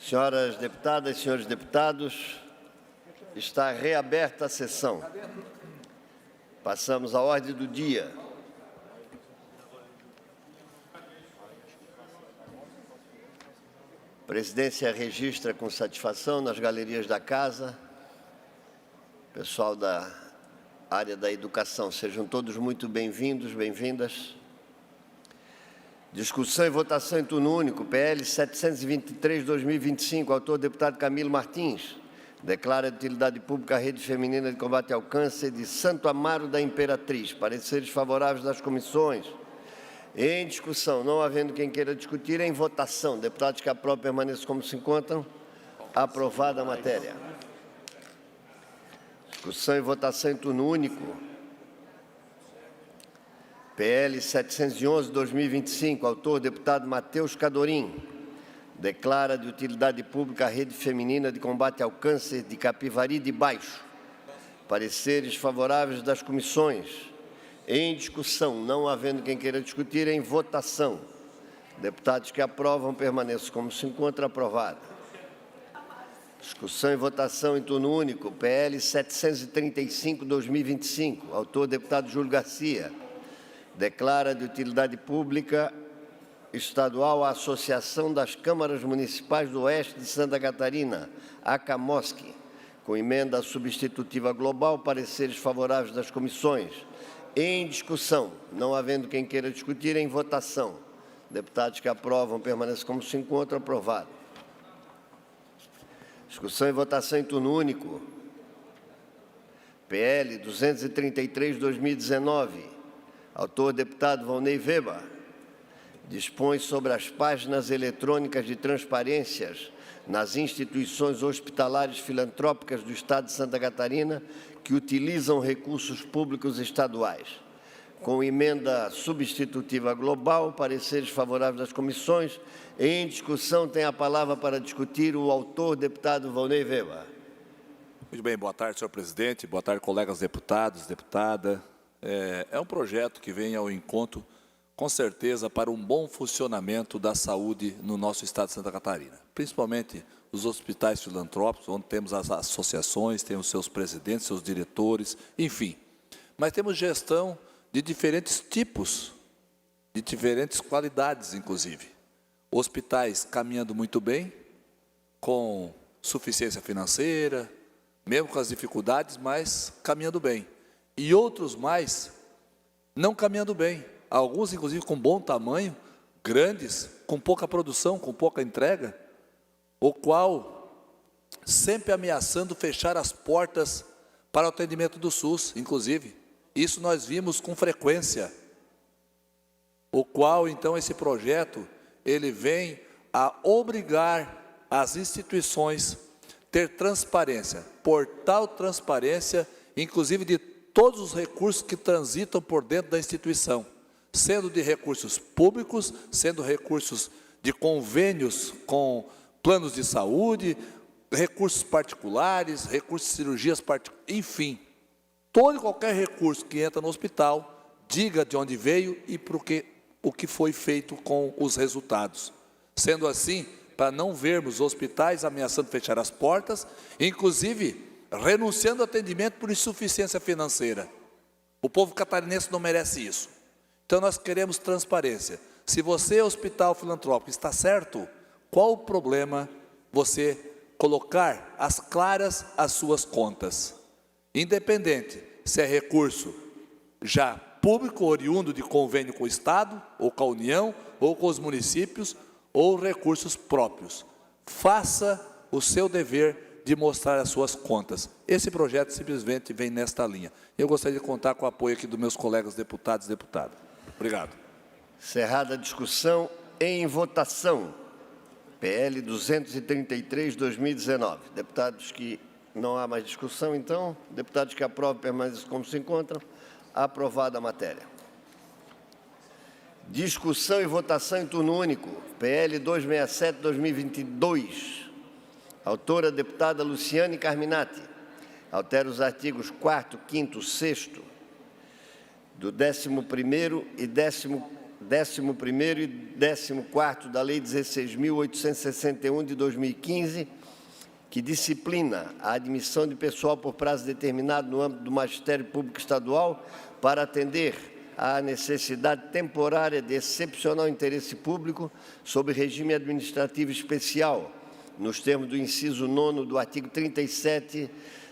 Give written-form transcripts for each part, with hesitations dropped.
Senhoras deputadas, senhores deputados, está reaberta a sessão. Passamos à ordem do dia. A presidência registra com satisfação nas galerias da casa, pessoal da área da educação, sejam todos muito bem-vindos, bem-vindas. Discussão e votação em turno único, PL 723/2025, autor deputado Camilo Martins, declara de utilidade pública a Rede Feminina de Combate ao Câncer de Santo Amaro da Imperatriz. Pareceres favoráveis das comissões. Em discussão, não havendo quem queira discutir, em votação. Deputados que aprovam permaneçam como se encontram. Aprovada a matéria. Discussão e votação em turno único. PL 711/2025, autor deputado Matheus Cadorim, declara de utilidade pública a Rede Feminina de Combate ao Câncer de Capivari de Baixo. Pareceres favoráveis das comissões. Em discussão, não havendo quem queira discutir, em votação. Deputados que aprovam permaneçam como se encontra. Aprovada. Discussão e votação em turno único. PL 735/2025, autor deputado Júlio Garcia, declara de utilidade pública estadual a Associação das Câmaras Municipais do Oeste de Santa Catarina, ACAMOSC, com emenda substitutiva global, pareceres favoráveis das comissões. Em discussão, não havendo quem queira discutir, em votação. Deputados que aprovam permaneçam como se encontram. Aprovado. Discussão e votação em turno único. PL 233/2019, autor deputado Valnei Weber, dispõe sobre as páginas eletrônicas de transparências nas instituições hospitalares filantrópicas do Estado de Santa Catarina que utilizam recursos públicos estaduais. Com emenda substitutiva global, pareceres favoráveis das comissões. Em discussão, tem a palavra para discutir o autor, deputado Valnei Weber. Muito bem, boa tarde, senhor presidente, boa tarde, colegas deputados, deputada. É um projeto que vem ao encontro, com certeza, para um bom funcionamento da saúde no nosso estado de Santa Catarina, principalmente os hospitais filantrópicos, onde temos as associações, temos seus presidentes, seus diretores, enfim. Mas temos gestão de diferentes tipos, de diferentes qualidades, inclusive. Hospitais caminhando muito bem, com suficiência financeira, mesmo com as dificuldades, mas caminhando bem. E outros mais não caminhando bem. Alguns, inclusive, com bom tamanho, grandes, com pouca produção, com pouca entrega, o qual sempre ameaçando fechar as portas para o atendimento do SUS, inclusive. Isso nós vimos com frequência. O qual, então, esse projeto, ele vem a obrigar as instituições a ter transparência, portal transparência, inclusive de todos os recursos que transitam por dentro da instituição, sendo de recursos públicos, sendo recursos de convênios com planos de saúde, recursos particulares, recursos de cirurgias particulares, enfim, todo e qualquer recurso que entra no hospital, diga de onde veio e o que foi feito com os resultados. Sendo assim, para não vermos hospitais ameaçando fechar as portas, inclusive renunciando ao atendimento por insuficiência financeira. O povo catarinense não merece isso. Então, nós queremos transparência. Se você é hospital filantrópico, está certo? Qual o problema você colocar às claras as suas contas? Independente se é recurso já público, oriundo de convênio com o Estado, ou com a União, ou com os municípios, ou recursos próprios. Faça o seu dever de mostrar as suas contas. Esse projeto simplesmente vem nesta linha. Eu gostaria de contar com o apoio aqui dos meus colegas deputados e deputadas. Obrigado. Encerrada a discussão, em votação. PL 233/2019. Deputados que não há mais discussão, então. Deputados que aprovam permaneçam como se encontram. Aprovada a matéria. Discussão e votação em turno único. PL 267/2022. Autora, deputada Luciane Carminati. Altera os artigos 4º, 5º, 6º, do 11º e 11º e 14º da Lei 16.861 de 2015, que disciplina a admissão de pessoal por prazo determinado no âmbito do Magistério Público Estadual para atender à necessidade temporária de excepcional interesse público sob regime administrativo especial, nos termos do inciso 9º do artigo 37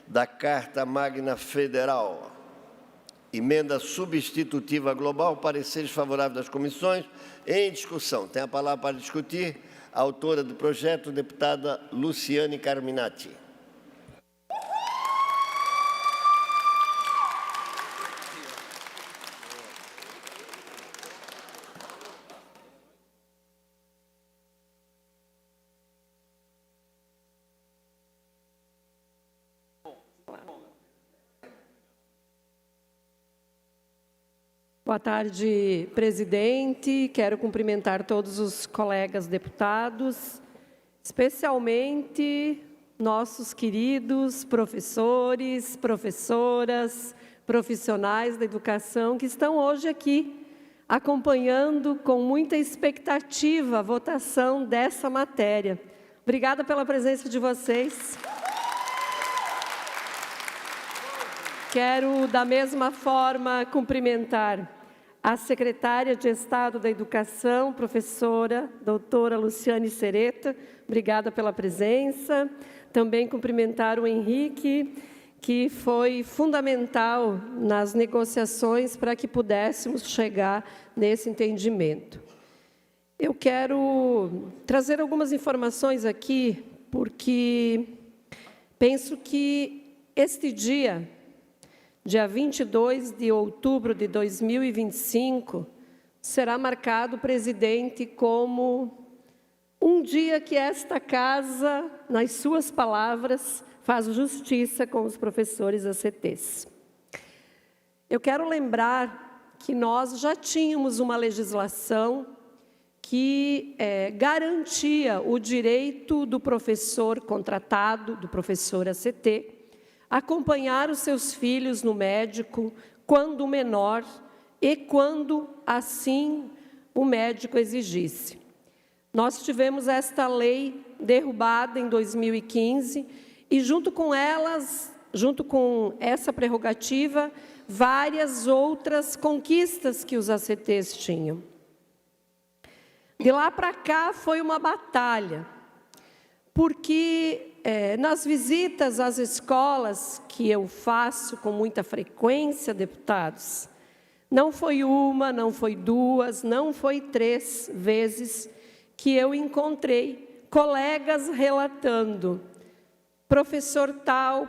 da Carta Magna Federal. Emenda substitutiva global, pareceres favoráveis das comissões. Em discussão. Tem a palavra para discutir a autora do projeto, deputada Luciane Carminati. Boa tarde, presidente. Quero cumprimentar todos os colegas deputados, especialmente nossos queridos professores, professoras, profissionais da educação que estão hoje aqui acompanhando com muita expectativa a votação dessa matéria. Obrigada pela presença de vocês. Quero, da mesma forma, cumprimentar a secretária de Estado da Educação, professora doutora Luciane Sereta. Obrigada pela presença. Também cumprimentar o Henrique, que foi fundamental nas negociações para que pudéssemos chegar nesse entendimento. Eu quero trazer algumas informações aqui, porque penso que este dia 22 de outubro de 2025, será marcado, presidente, como um dia que esta casa, nas suas palavras, faz justiça com os professores ACTs. Eu quero lembrar que nós já tínhamos uma legislação que garantia o direito do professor contratado, do professor ACT, acompanhar os seus filhos no médico quando menor e quando assim o médico exigisse. Nós tivemos esta lei derrubada em 2015 e junto com essa prerrogativa, várias outras conquistas que os ACTs tinham. De lá para cá foi uma batalha, porque nas visitas às escolas que eu faço com muita frequência, deputados, não foi uma, não foi duas, não foi 3 vezes que eu encontrei colegas relatando: professor tal,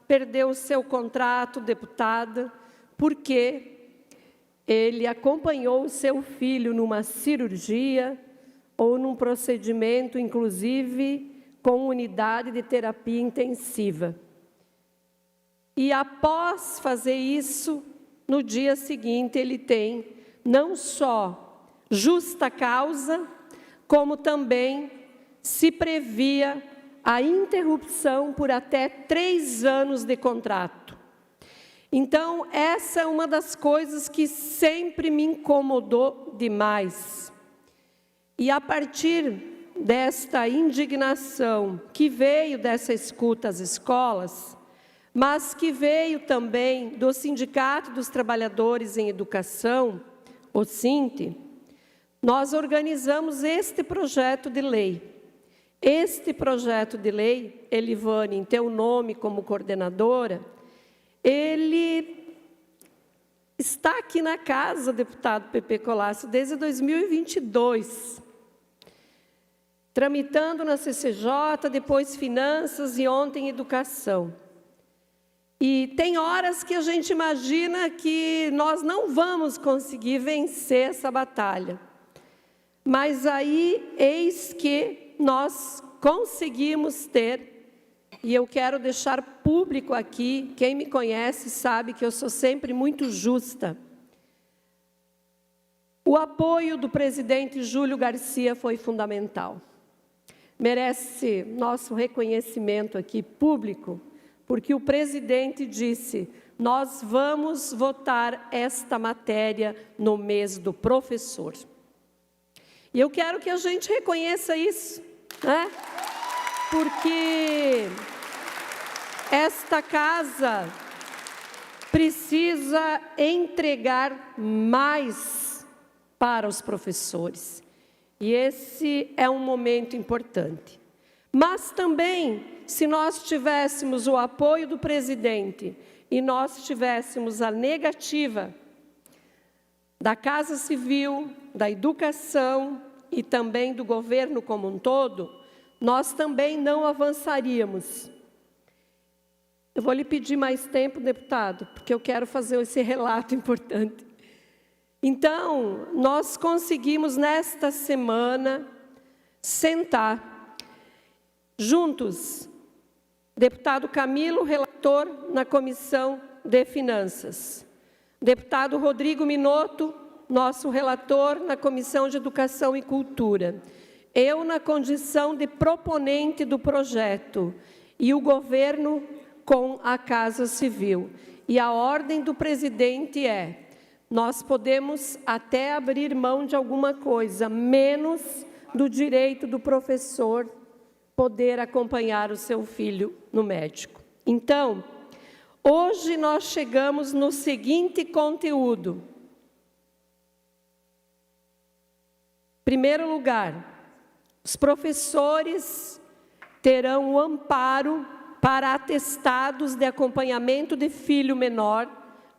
perdeu o seu contrato, deputada, porque ele acompanhou o seu filho numa cirurgia ou num procedimento, inclusive, com unidade de terapia intensiva. E após fazer isso, no dia seguinte ele tem não só justa causa, como também se previa a interrupção por até 3 anos de contrato. Então, essa é uma das coisas que sempre me incomodou demais. E a partir desta indignação que veio dessa escuta às escolas, mas que veio também do Sindicato dos Trabalhadores em Educação, o SINT, nós organizamos este projeto de lei. Este projeto de lei, Elivane, em teu nome como coordenadora, ele está aqui na casa, deputado Pepe Colasso, desde 2022. Tramitando na CCJ, depois Finanças e ontem Educação. E tem horas que a gente imagina que nós não vamos conseguir vencer essa batalha. Mas aí, eis que nós conseguimos ter, e eu quero deixar público aqui, quem me conhece sabe que eu sou sempre muito justa. O apoio do presidente Júlio Garcia foi fundamental. Merece nosso reconhecimento aqui público, porque o presidente disse: nós vamos votar esta matéria no mês do professor. E eu quero que a gente reconheça isso, né? Porque esta casa precisa entregar mais para os professores. E esse é um momento importante. Mas também, se nós tivéssemos o apoio do presidente e nós tivéssemos a negativa da Casa Civil, da educação e também do governo como um todo, nós também não avançaríamos. Eu vou lhe pedir mais tempo, deputado, porque eu quero fazer esse relato importante. Então, nós conseguimos nesta semana sentar juntos, deputado Camilo, relator na Comissão de Finanças, deputado Rodrigo Minotto, nosso relator na Comissão de Educação e Cultura, eu na condição de proponente do projeto e o governo com a Casa Civil. E a ordem do presidente é: nós podemos até abrir mão de alguma coisa, menos do direito do professor poder acompanhar o seu filho no médico. Então, hoje nós chegamos no seguinte conteúdo. Em primeiro lugar, os professores terão o amparo para atestados de acompanhamento de filho menor,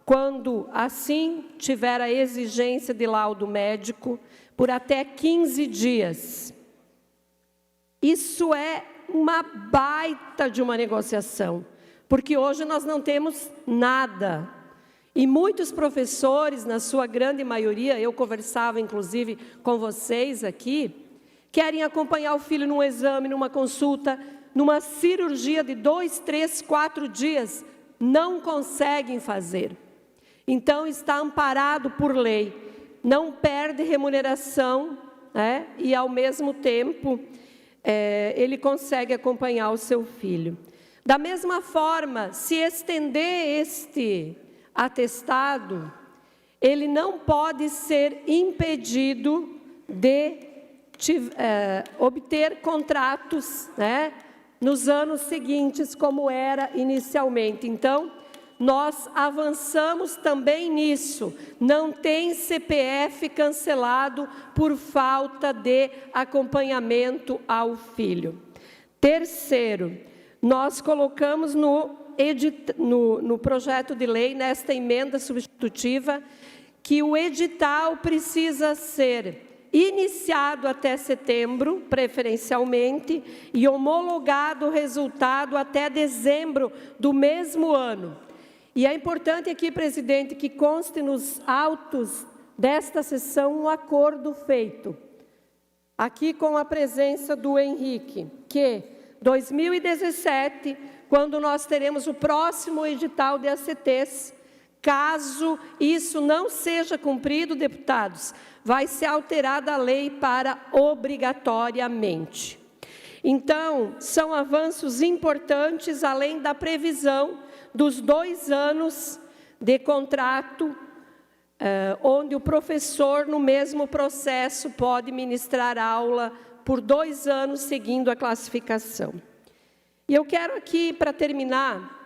quando assim tiver a exigência de laudo médico, por até 15 dias. Isso é uma baita de uma negociação, porque hoje nós não temos nada. E muitos professores, na sua grande maioria, eu conversava inclusive com vocês aqui, querem acompanhar o filho num exame, numa consulta, numa cirurgia de 2, 3, 4 dias, não conseguem fazer. Então, está amparado por lei, não perde remuneração, né? E, ao mesmo tempo, ele consegue acompanhar o seu filho. Da mesma forma, se estender este atestado, ele não pode ser impedido de obter contratos, né, nos anos seguintes, como era inicialmente. Então, nós avançamos também nisso. Não tem CPF cancelado por falta de acompanhamento ao filho. Terceiro, nós colocamos no projeto de lei, nesta emenda substitutiva, que o edital precisa ser iniciado até setembro, preferencialmente, e homologado o resultado até dezembro do mesmo ano. E é importante aqui, presidente, que conste nos autos desta sessão um acordo feito, aqui com a presença do Henrique, que 2017, quando nós teremos o próximo edital de ACTs, caso isso não seja cumprido, deputados, vai ser alterada a lei para obrigatoriamente. Então, são avanços importantes, além da previsão dos 2 anos de contrato, onde o professor, no mesmo processo, pode ministrar aula por 2 anos, seguindo a classificação. E eu quero aqui, para terminar,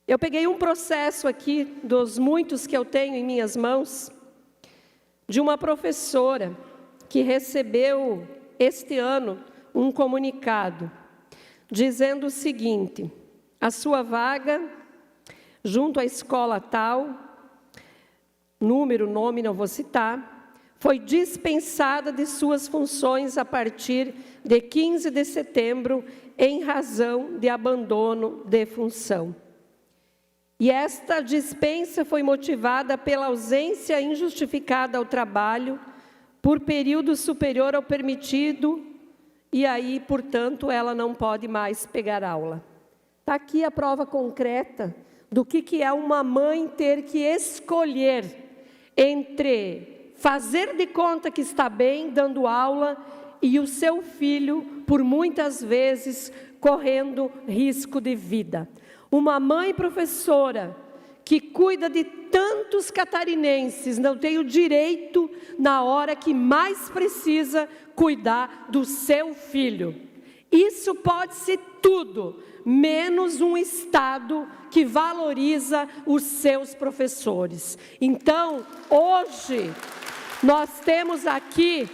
eu peguei um processo aqui, dos muitos que eu tenho em minhas mãos, de uma professora que recebeu, este ano, um comunicado, dizendo o seguinte: a sua vaga, junto à escola tal, número, nome, não vou citar, foi dispensada de suas funções a partir de 15 de setembro, em razão de abandono de função. E esta dispensa foi motivada pela ausência injustificada ao trabalho, por período superior ao permitido, e aí, portanto, ela não pode mais pegar aula. Está aqui a prova concreta do que é uma mãe ter que escolher entre fazer de conta que está bem, dando aula, e o seu filho, por muitas vezes, correndo risco de vida. Uma mãe professora que cuida de tantos catarinenses, não tem o direito, na hora que mais precisa, cuidar do seu filho. Isso pode ser tudo, menos um Estado que valoriza os seus professores. Então, hoje, nós temos aqui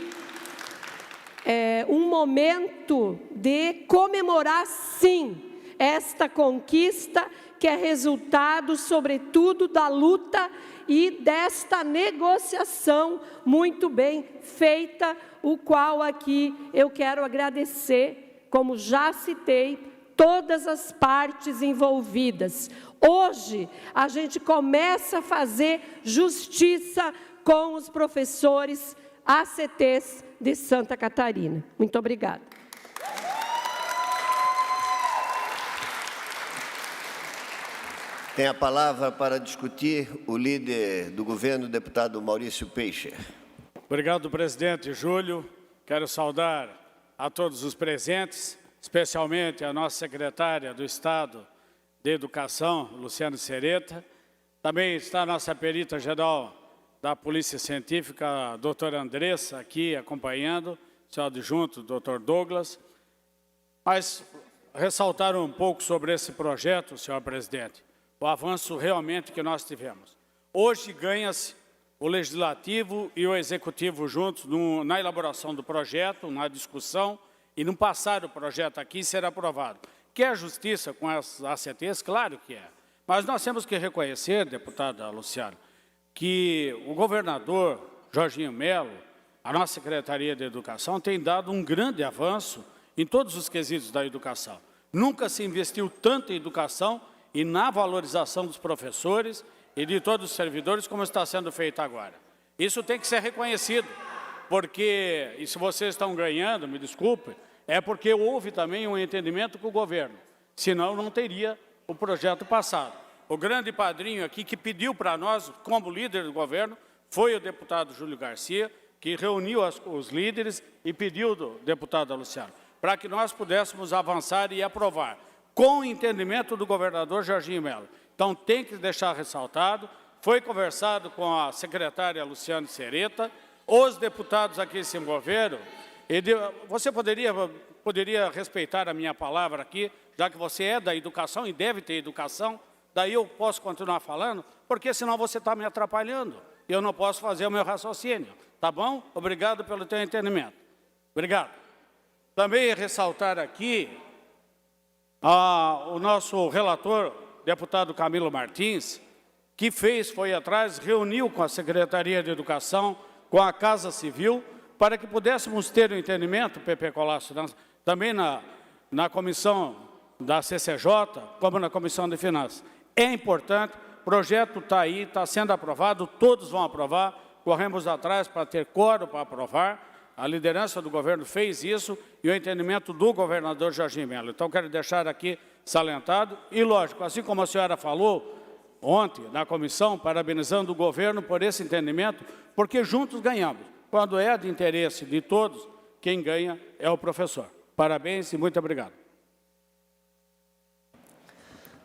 um momento de comemorar, sim, esta conquista, que é resultado, sobretudo, da luta e desta negociação muito bem feita, o qual aqui eu quero agradecer, como já citei, todas as partes envolvidas. Hoje, a gente começa a fazer justiça com os professores ACTs de Santa Catarina. Muito obrigada. Tem a palavra para discutir o líder do governo, o deputado Maurício Peixe. Obrigado, presidente Júlio. Quero saudar a todos os presentes, especialmente a nossa secretária do Estado de Educação, Luciane Sereta. Também está a nossa perita-geral da Polícia Científica, a doutora Andressa, aqui acompanhando, o senhor adjunto, doutor Douglas. Mas ressaltar um pouco sobre esse projeto, senhor presidente, o avanço realmente que nós tivemos. Hoje ganha-se o Legislativo e o Executivo juntos na elaboração do projeto, na discussão, e não passar o projeto aqui e ser aprovado. Quer justiça com as ACTs? Claro que é. Mas nós temos que reconhecer, deputada Luciana, que o governador Jorginho Melo, a nossa Secretaria de Educação, tem dado um grande avanço em todos os quesitos da educação. Nunca se investiu tanto em educação e na valorização dos professores e de todos os servidores como está sendo feito agora. Isso tem que ser reconhecido, porque, e se vocês estão ganhando, me desculpe, é porque houve também um entendimento com o governo, senão não teria o projeto passado. O grande padrinho aqui que pediu para nós, como líder do governo, foi o deputado Júlio Garcia, que reuniu os líderes e pediu do deputado Luciano, para que nós pudéssemos avançar e aprovar, com o entendimento do governador Jorginho Melo. Então, tem que deixar ressaltado, foi conversado com a secretária Luciane Sereta, os deputados aqui se envolveram, e você poderia respeitar a minha palavra aqui, já que você é da educação e deve ter educação, daí eu posso continuar falando, porque senão você está me atrapalhando, e eu não posso fazer o meu raciocínio, tá bom? Obrigado pelo teu entendimento. Obrigado. Também ressaltar aqui o nosso relator, deputado Camilo Martins, que foi atrás, reuniu com a Secretaria de Educação, com a Casa Civil, para que pudéssemos ter um entendimento, Pepe Colasso, também na comissão da CCJ, como na Comissão de Finanças. É importante, o projeto está aí, está sendo aprovado, todos vão aprovar, corremos atrás para ter quórum para aprovar, a liderança do governo fez isso e o entendimento do governador Jorginho Melo. Então, quero deixar aqui salientado e, lógico, assim como a senhora falou ontem na comissão, parabenizando o governo por esse entendimento, porque juntos ganhamos. Quando é de interesse de todos, quem ganha é o professor. Parabéns e muito obrigado.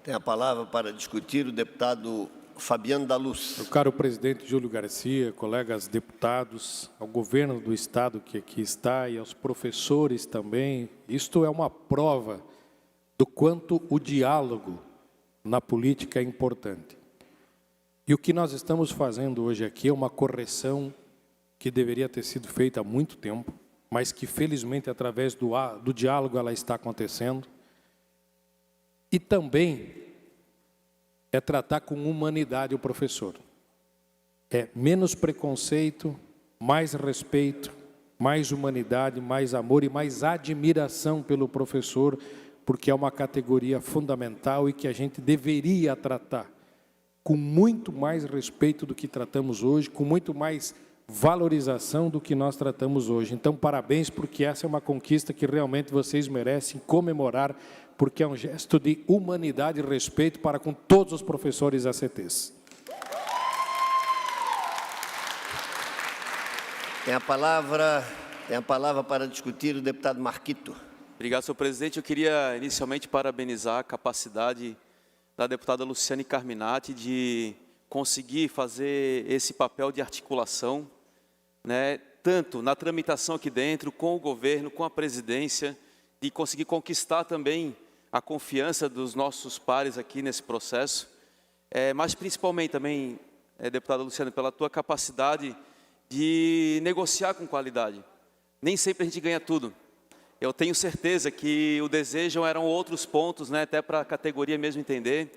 Tem a palavra para discutir o deputado Fabiano da Luz. Meu caro presidente Júlio Garcia, colegas deputados, ao governo do Estado que aqui está e aos professores também, isto é uma prova do quanto o diálogo na política é importante. E o que nós estamos fazendo hoje aqui é uma correção que deveria ter sido feita há muito tempo, mas que felizmente através do diálogo ela está acontecendo. E também é tratar com humanidade o professor. É menos preconceito, mais respeito, mais humanidade, mais amor e mais admiração pelo professor, porque é uma categoria fundamental e que a gente deveria tratar com muito mais respeito do que tratamos hoje, com muito mais valorização do que nós tratamos hoje. Então, parabéns, porque essa é uma conquista que realmente vocês merecem comemorar, porque é um gesto de humanidade e respeito para com todos os professores ACTs. Tem a palavra para discutir o deputado Marquito. Obrigado, senhor presidente. Eu queria inicialmente parabenizar a capacidade da deputada Luciane Carminati de conseguir fazer esse papel de articulação, né, tanto na tramitação aqui dentro, com o governo, com a presidência, de conseguir conquistar também a confiança dos nossos pares aqui nesse processo, mas principalmente também, deputada Luciane, pela tua capacidade de negociar com qualidade. Nem sempre a gente ganha tudo. Eu tenho certeza que o desejo eram outros pontos, né, até para a categoria mesmo entender,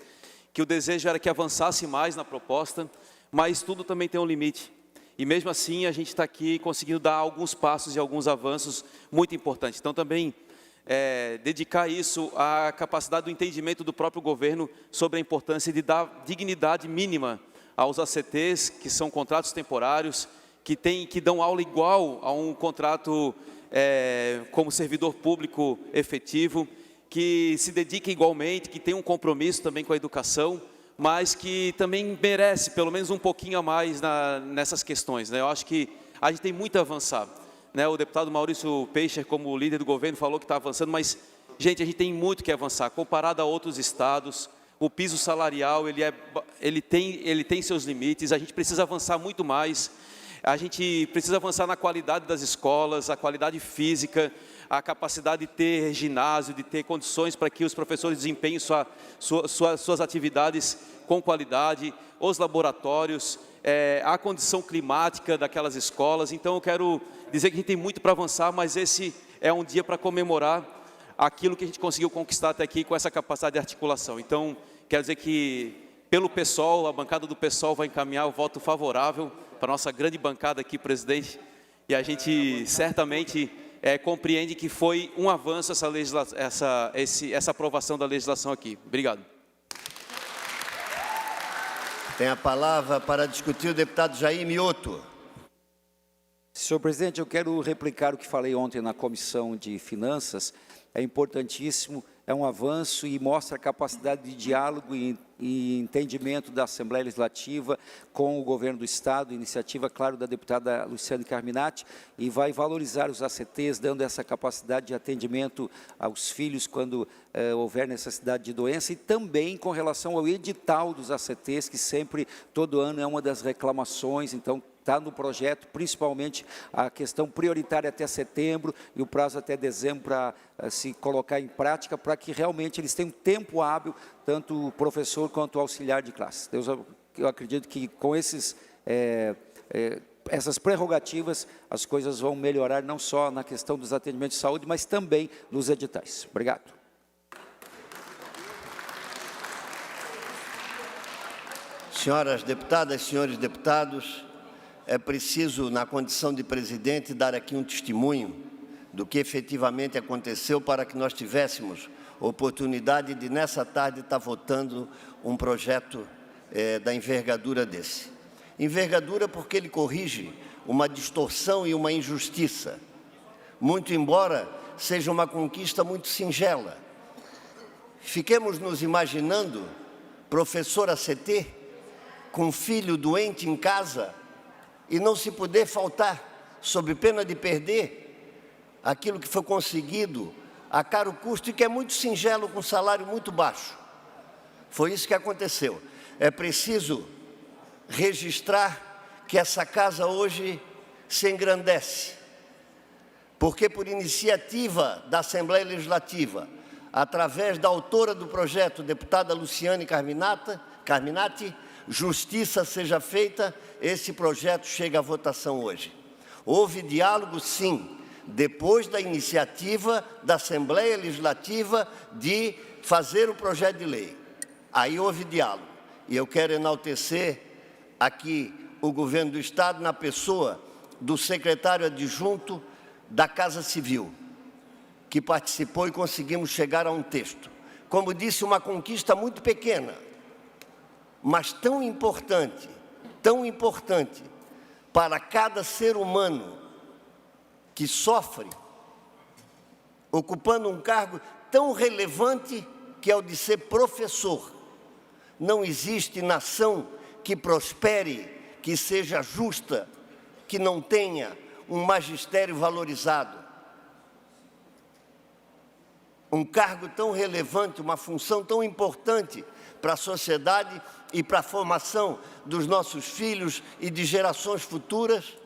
que o desejo era que avançasse mais na proposta, mas tudo também tem um limite. E mesmo assim a gente está aqui conseguindo dar alguns passos e alguns avanços muito importantes. Então também dedicar isso à capacidade do entendimento do próprio governo sobre a importância de dar dignidade mínima aos ACTs, que são contratos temporários, que dão aula igual a um contrato como servidor público efetivo, que se dedica igualmente, que tem um compromisso também com a educação, mas que também merece pelo menos um pouquinho a mais nessas questões, né? Eu acho que a gente tem muito a avançar, né? O deputado Maurício Peixe, como líder do governo, falou que está avançando, mas, gente, a gente tem muito que avançar. Comparado a outros estados, o piso salarial ele tem seus limites, a gente precisa avançar muito mais. A gente precisa avançar na qualidade das escolas, a qualidade física, a capacidade de ter ginásio, de ter condições para que os professores desempenhem suas atividades com qualidade, os laboratórios, a condição climática daquelas escolas. Então, eu quero dizer que a gente tem muito para avançar, mas esse é um dia para comemorar aquilo que a gente conseguiu conquistar até aqui com essa capacidade de articulação. Então, quero dizer que, pelo PSOL, a bancada do PSOL vai encaminhar o voto favorável para a nossa grande bancada aqui, presidente, e a gente certamente compreende que foi um avanço essa aprovação da legislação aqui. Obrigado. Tem a palavra para discutir o deputado Jair Mioto. Senhor presidente, eu quero replicar o que falei ontem na Comissão de Finanças. É importantíssimo, é um avanço e mostra a capacidade de diálogo e entendimento da Assembleia Legislativa com o governo do Estado, iniciativa, claro, da deputada Luciane Carminati, e vai valorizar os ACTs, dando essa capacidade de atendimento aos filhos quando houver necessidade de doença, e também com relação ao edital dos ACTs, que sempre, todo ano, é uma das reclamações. Então, está no projeto, principalmente a questão prioritária até setembro e o prazo até dezembro para se colocar em prática, para que realmente eles tenham tempo hábil, tanto o professor quanto o auxiliar de classe. Eu acredito que com essas prerrogativas, as coisas vão melhorar não só na questão dos atendimentos de saúde, mas também nos editais. Obrigado. Senhoras deputadas, senhores deputados, é preciso, na condição de presidente, dar aqui um testemunho do que efetivamente aconteceu para que nós tivéssemos oportunidade de, nessa tarde, estar votando um projeto da envergadura desse. Envergadura porque ele corrige uma distorção e uma injustiça, muito embora seja uma conquista muito singela. Fiquemos nos imaginando, professor ACT, com filho doente em casa, e não se poder faltar, sob pena de perder aquilo que foi conseguido a caro custo e que é muito singelo, com salário muito baixo. Foi isso que aconteceu. É preciso registrar que essa casa hoje se engrandece, porque por iniciativa da Assembleia Legislativa, através da autora do projeto, deputada Luciane Carminati, justiça seja feita, esse projeto chega à votação hoje. Houve diálogo, sim, depois da iniciativa da Assembleia Legislativa de fazer o projeto de lei. Aí houve diálogo. E eu quero enaltecer aqui o governo do Estado na pessoa do secretário adjunto da Casa Civil, que participou e conseguimos chegar a um texto. Como disse, uma conquista muito pequena, mas tão importante para cada ser humano que sofre, ocupando um cargo tão relevante que é o de ser professor. Não existe nação que prospere, que seja justa, que não tenha um magistério valorizado. um cargo tão relevante, uma função tão importante para a sociedade e para a formação dos nossos filhos e de gerações futuras.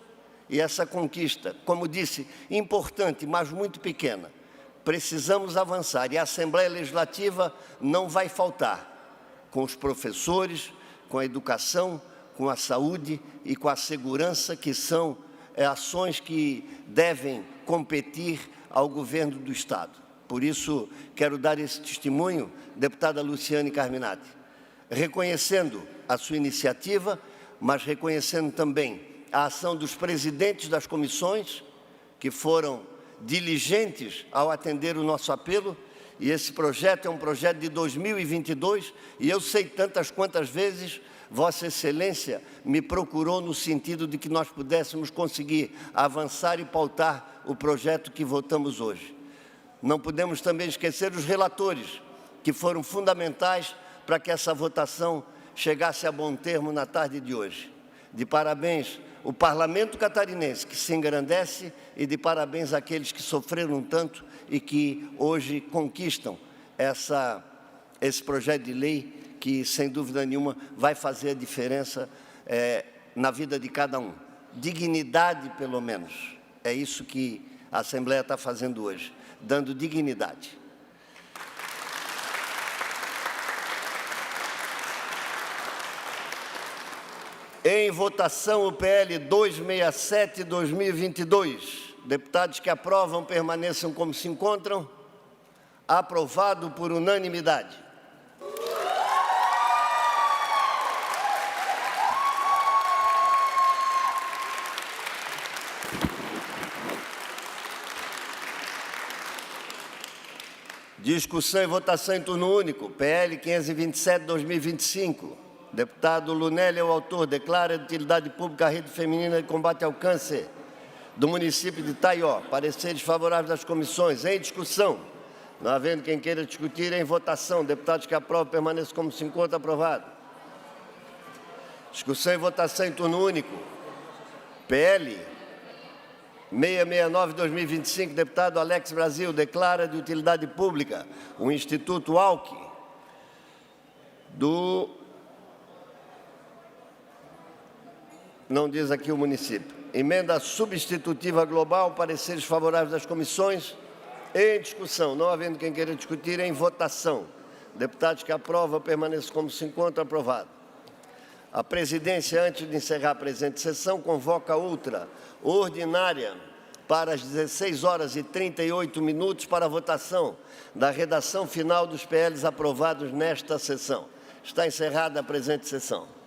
E essa conquista, como disse, importante, mas muito pequena. Precisamos avançar e a Assembleia Legislativa não vai faltar com os professores, com a educação, com a saúde e com a segurança, que são ações que devem competir ao governo do Estado. Por isso, quero dar esse testemunho, deputada Luciane Carminati, reconhecendo a sua iniciativa, mas reconhecendo também a ação dos presidentes das comissões, que foram diligentes ao atender o nosso apelo, e esse projeto é um projeto de 2022, e eu sei tantas quantas vezes Vossa Excelência me procurou no sentido de que nós pudéssemos conseguir avançar e pautar o projeto que votamos hoje. Não podemos também esquecer os relatores, que foram fundamentais para que essa votação chegasse a bom termo na tarde de hoje. De parabéns o Parlamento catarinense, que se engrandece, e de parabéns àqueles que sofreram tanto e que hoje conquistam esse projeto de lei que, sem dúvida nenhuma, vai fazer a diferença na vida de cada um. Dignidade, pelo menos. É isso que a Assembleia está fazendo hoje, dando dignidade. Em votação, o PL 267/2022. Deputados que aprovam, permaneçam como se encontram. Aprovado por unanimidade. Discussão e votação em turno único. PL 527/2025. Deputado Lunelli é o autor. Declara de utilidade pública a rede feminina de combate ao câncer do município de Itaió. Pareceres favoráveis das comissões. Em discussão. Não havendo quem queira discutir, em votação. Deputados que aprovam, permaneçam como se encontra. Aprovado. Discussão e votação em turno único. PL 669/2025, deputado Alex Brasil, declara de utilidade pública o Instituto Alck não diz aqui o município. Emenda substitutiva global, pareceres favoráveis das comissões. Em discussão, não havendo quem queira discutir, em votação. Deputados que aprovam, permaneçam como se encontra. Aprovado. A presidência, antes de encerrar a presente sessão, convoca outra ordinária para as 16h38 para a votação da redação final dos PLs aprovados nesta sessão. Está encerrada a presente sessão.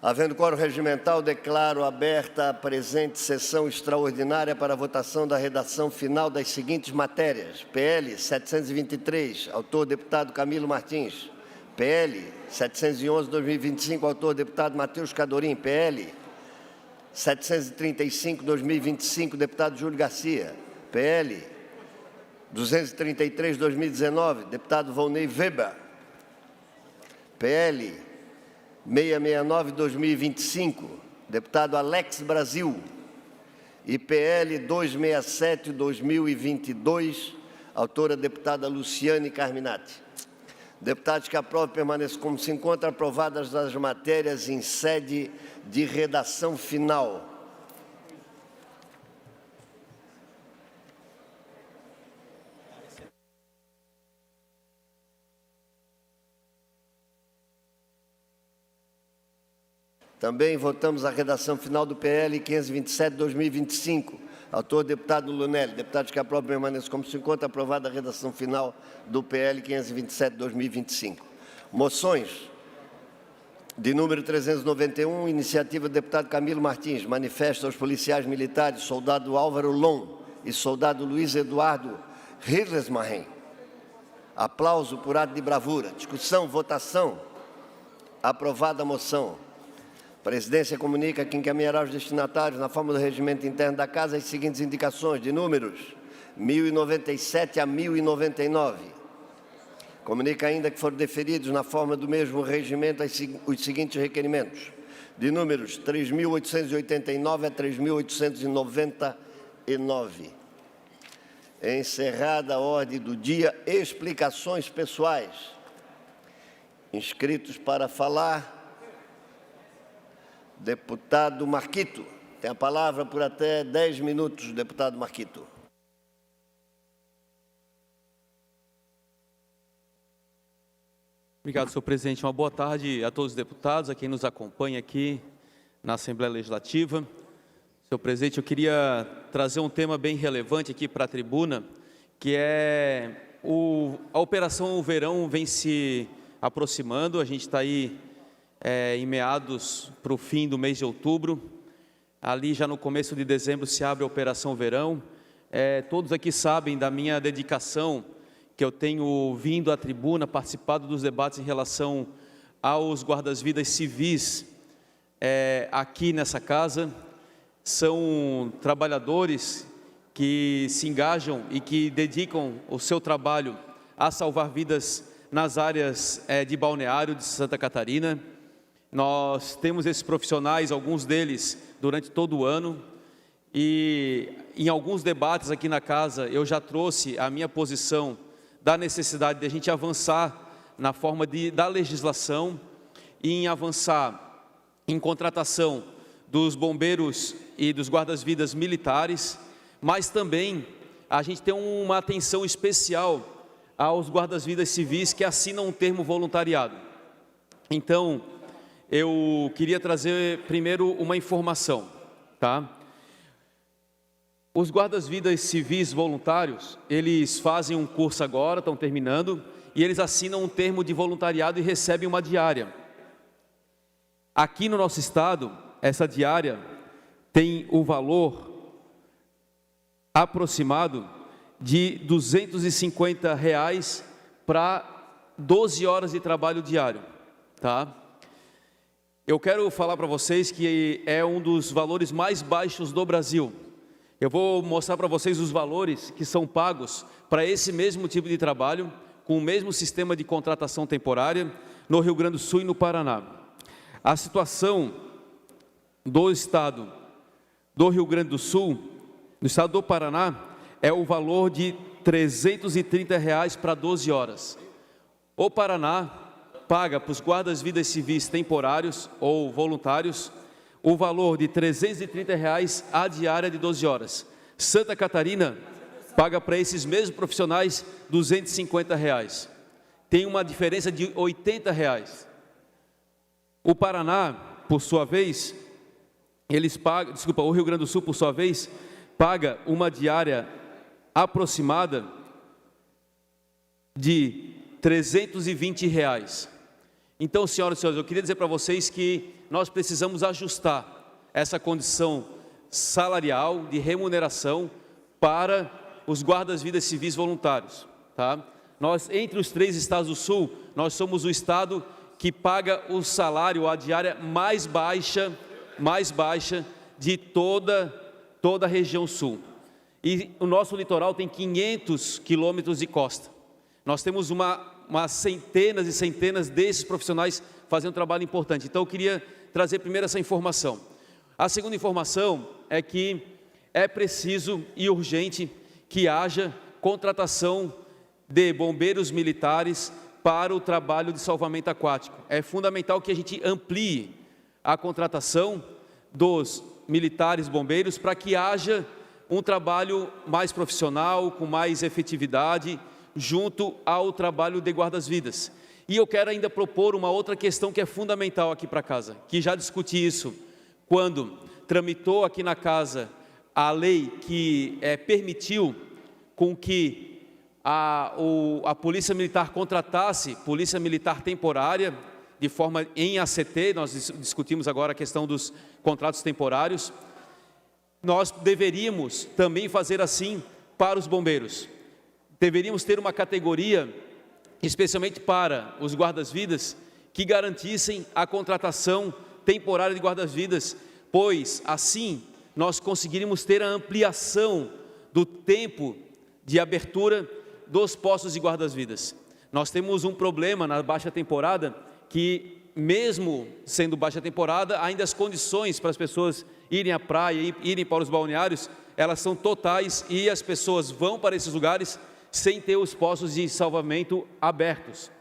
Havendo quórum regimental, declaro aberta a presente sessão extraordinária para a votação da redação final das seguintes matérias. PL 723, autor deputado Camilo Martins. PL 711/2025, autor deputado Matheus Cadorim. PL 735/2025, deputado Júlio Garcia. PL 233/2019, deputado Volney Weber. PL 669/2025, deputado Alex Brasil, e PL 267/2022, autora deputada Luciane Carminati. Deputados que aprovam, permaneçam como se encontra. Aprovadas as matérias em sede de redação final. Também votamos a redação final do PL 527/2025. Autor, deputado Lunelli. Deputados que aprovam, permaneçam como se encontra. Aprovada a redação final do PL 527/2025. Moções de número 391, iniciativa do deputado Camilo Martins. Manifesta aos policiais militares, soldado Álvaro Lom e soldado Luiz Eduardo Hirlesmachen. Aplauso por ato de bravura. Discussão, votação. Aprovada a moção. A presidência comunica que encaminhará aos destinatários, na forma do regimento interno da Casa, as seguintes indicações de números 1097 a 1099. Comunica ainda que foram deferidos, na forma do mesmo regimento, os seguintes requerimentos, de números 3.889 a 3.899. Encerrada a ordem do dia, explicações pessoais. Inscritos para falar, deputado Marquito. Tem a palavra por até 10 minutos, deputado Marquito. Obrigado, senhor presidente. Uma boa tarde a todos os deputados, a quem nos acompanha aqui na Assembleia Legislativa. Senhor presidente, eu queria trazer um tema bem relevante aqui para a tribuna, que é a Operação Verão vem se aproximando. A gente está aí em meados para o fim do mês de outubro. Ali já no começo de dezembro se abre a Operação Verão. Todos aqui sabem da minha dedicação, que eu tenho vindo à tribuna, participado dos debates em relação aos guardas-vidas civis aqui nessa casa. São trabalhadores que se engajam e que dedicam o seu trabalho a salvar vidas nas áreas de Balneário de Santa Catarina. Nós temos esses profissionais, alguns deles, durante todo o ano, e em alguns debates aqui na casa eu já trouxe a minha posição da necessidade de a gente avançar na forma da legislação e em avançar em contratação dos bombeiros e dos guardas-vidas militares, mas também a gente tem uma atenção especial aos guardas-vidas civis que assinam um termo voluntariado. Então, eu queria trazer primeiro uma informação, tá? Os guardas-vidas civis voluntários, eles fazem um curso agora, estão terminando, e eles assinam um termo de voluntariado e recebem uma diária. Aqui no nosso estado, essa diária tem o valor aproximado de R$ 250 para 12 horas de trabalho diário, tá? Eu quero falar para vocês que é um dos valores mais baixos do Brasil. Eu vou mostrar para vocês os valores que são pagos para esse mesmo tipo de trabalho, com o mesmo sistema de contratação temporária, no Rio Grande do Sul e no Paraná. A situação do estado do Rio Grande do Sul, no estado do Paraná, é o valor de R$ 330 para 12 horas. O Paraná paga para os guardas-vidas civis temporários ou voluntários o valor de R$ 330 a diária de 12 horas. Santa Catarina paga para esses mesmos profissionais R$ 250. Tem uma diferença de R$ 80. O Paraná, por sua vez, o Rio Grande do Sul, por sua vez, paga uma diária aproximada de R$ 320. Então, senhoras e senhores, eu queria dizer para vocês que nós precisamos ajustar essa condição salarial de remuneração para os guardas-vidas civis voluntários, tá? Nós, entre os 3 estados do Sul, nós somos o estado que paga o salário, a diária mais baixa de toda a região sul. E o nosso litoral tem 500 quilômetros de costa. Nós temos umas centenas e centenas desses profissionais fazendo um trabalho importante. Então, eu queria trazer primeiro essa informação. A segunda informação é que é preciso e urgente que haja contratação de bombeiros militares para o trabalho de salvamento aquático. É fundamental que a gente amplie a contratação dos militares bombeiros para que haja um trabalho mais profissional, com mais efetividade, junto ao trabalho de guardas-vidas. E eu quero ainda propor uma outra questão que é fundamental aqui para casa, que já discuti isso quando tramitou aqui na casa a lei que permitiu com que a Polícia Militar contratasse Polícia Militar temporária, de forma em ACT, nós discutimos agora a questão dos contratos temporários. Nós deveríamos também fazer assim para os bombeiros. Deveríamos ter uma categoria, especialmente para os guardas-vidas, que garantissem a contratação temporária de guardas-vidas, pois assim nós conseguiríamos ter a ampliação do tempo de abertura dos postos de guardas-vidas. Nós temos um problema na baixa temporada, que mesmo sendo baixa temporada, ainda as condições para as pessoas irem à praia e irem para os balneários, elas são totais e as pessoas vão para esses lugares sem ter os postos de salvamento abertos.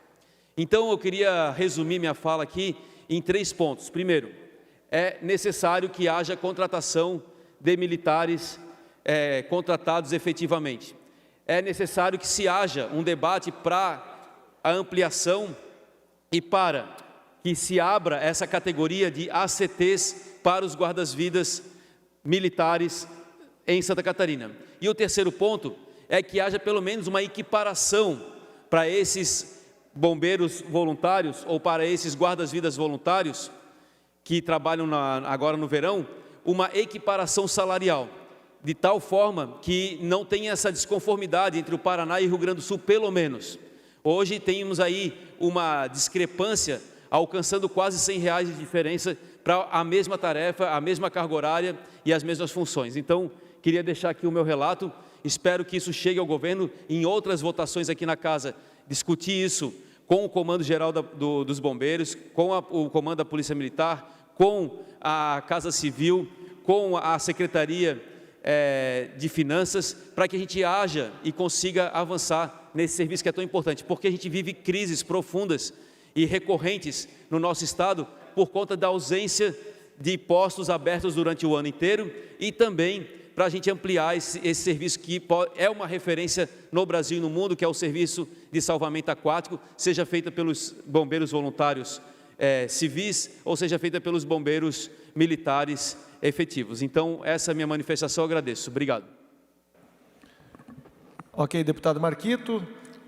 Então eu queria resumir minha fala aqui em 3 pontos. Primeiro, é necessário que haja contratação de militares contratados efetivamente. É necessário que se haja um debate para a ampliação e para que se abra essa categoria de ACTs para os guardas-vidas militares em Santa Catarina. E o terceiro ponto é que haja pelo menos uma equiparação para esses bombeiros voluntários ou para esses guardas-vidas voluntários que trabalham agora no verão, uma equiparação salarial, de tal forma que não tenha essa desconformidade entre o Paraná e o Rio Grande do Sul, pelo menos. Hoje temos aí uma discrepância alcançando quase R$100 de diferença para a mesma tarefa, a mesma carga horária e as mesmas funções. Então, queria deixar aqui o meu relato, espero que isso chegue ao governo em outras votações aqui na casa, discutir isso com o Comando Geral dos Bombeiros, com o Comando da Polícia Militar, com a Casa Civil, com a Secretaria de Finanças, para que a gente haja e consiga avançar nesse serviço que é tão importante, porque a gente vive crises profundas e recorrentes no nosso estado por conta da ausência de postos abertos durante o ano inteiro e também para a gente ampliar esse serviço que é uma referência no Brasil e no mundo, que é o serviço de salvamento aquático, seja feita pelos bombeiros voluntários civis ou seja feita pelos bombeiros militares efetivos. Então, essa é a minha manifestação, eu agradeço. Obrigado. Ok, deputado Marquito.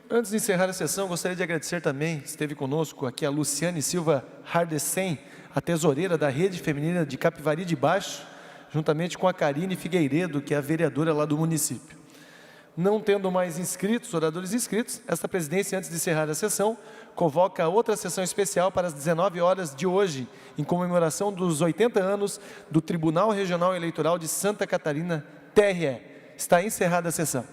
Antes de encerrar a sessão, gostaria de agradecer também, esteve conosco aqui a Luciane Silva Hardecen, a tesoureira da Rede Feminina de Capivari de Baixo, juntamente com a Karine Figueiredo, que é a vereadora lá do município. Não tendo mais oradores inscritos, esta presidência, antes de encerrar a sessão, convoca outra sessão especial para as 19 horas de hoje, em comemoração dos 80 anos do Tribunal Regional Eleitoral de Santa Catarina, TRE. Está encerrada a sessão.